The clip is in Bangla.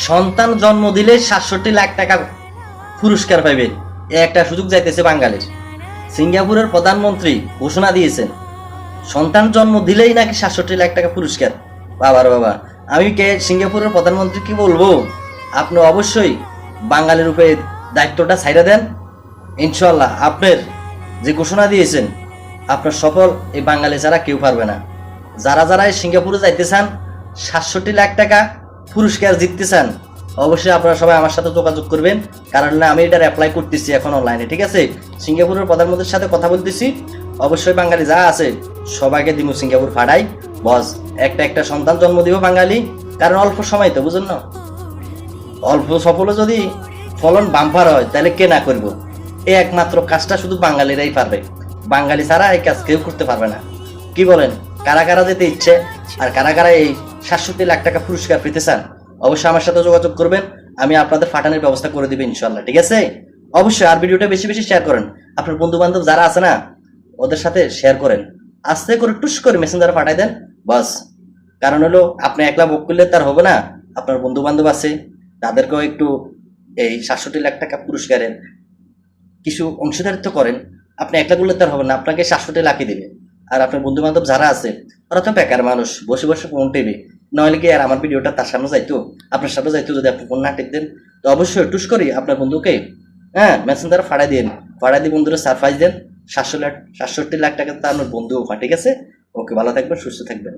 সন্তান জন্ম দিলে ৬৭ লাখ টাকা পুরস্কার পাইবে, এ একটা সুযোগ যাইতেছে বাঙালির। সিঙ্গাপুরের প্রধানমন্ত্রী ঘোষণা দিয়েছেন সন্তান জন্ম দিলেই নাকি ৬৭ লাখ টাকা পুরস্কার। বাবার বাবা, আমি কে সিঙ্গাপুরের প্রধানমন্ত্রী কি বলবো, আপনি অবশ্যই বাঙালির উপরে দায়িত্বটা ছাইড়া দেন। ইনশাল্লাহ আপনার যে ঘোষণা দিয়েছেন আপনার সফল এই বাঙালি ছাড়া কেউ পারবে না। যারা যারা এই সিঙ্গাপুরে যাইতে চান, ৬৭ লাখ টাকা পুরস্কার জিততে চান, অবশ্যই আপনারা সবাই আমার সাথে যোগাযোগ করবেন, কারণ না আমি এটার অ্যাপ্লাই করতেছি এখন অনলাইনে, ঠিক আছে। সিঙ্গাপুরের প্রধানমন্ত্রীর সাথে কথা বলতেছি, অবশ্যই বাঙালি যা আছে সবাইকে দিব সিঙ্গাপুর ফাড়াই, বস একটা একটা সন্তান জন্ম দিব বাঙালি, কারণ অল্প সময় তো বুঝুন না, অল্প সফলে যদি ফলন বাম্পার হয় তাহলে কে না করবো। এই একমাত্র কাজটা শুধু বাঙালিরাই পারবে, বাঙালি ছাড়া এই কাজ কেউ করতে পারবে না। কি বলেন, কারা কারা যেতে ইচ্ছে আর কারা কারা এই ৬৭ লাখ টাকা পুরস্কার পেতে চান, অবশ্যই আমার সাথে যোগাযোগ করবেন, আমি আপনাদের ফাটানোর ব্যবস্থা করে দিব ইনশাল্লাহ, ঠিক আছে। অবশ্যই আর ভিডিওটা বেশি বেশি শেয়ার করেন, আপনার বন্ধু বান্ধব যারা আছে না ওদের সাথে শেয়ার করেন, আস্তে করে টুস করে মেসেঞ্জারে পাঠাই দেন, বাস। কারণ হলো আপনি একলা বুক করলে তার হবে না, আপনার বন্ধু বান্ধব আছে তাদেরকেও একটু এই ৬৭ লাখ টাকা পুরস্কারের কিছু অংশীদারিত্ব করেন। আপনি একলা করলে তার হবে না, আপনাকে ৬৭ লাখই দেবে। আর আপনার বন্ধু বান্ধব যারা আছে ওরা তো বেকার মানুষ, বসে বসে ফোন টেবে, নইলে কি আর আমার ভিডিওটা তার সামনে যাইতো, আপনার সামনে যাইতো যদি আপনি ফোন না টেকতেন। তো অবশ্যই টুস করি আপনার বন্ধুকে, হ্যাঁ, মেসেঞ্জারে ফাড়াই দিন, ফাড়াই দিয়ে বন্ধুরা সারপ্রাইজ দেন। ৬৭ লাখ টাকা তো আপনার বন্ধু, ঠিক আছে। ওকে, ভালো থাকবেন, সুস্থ থাকবেন।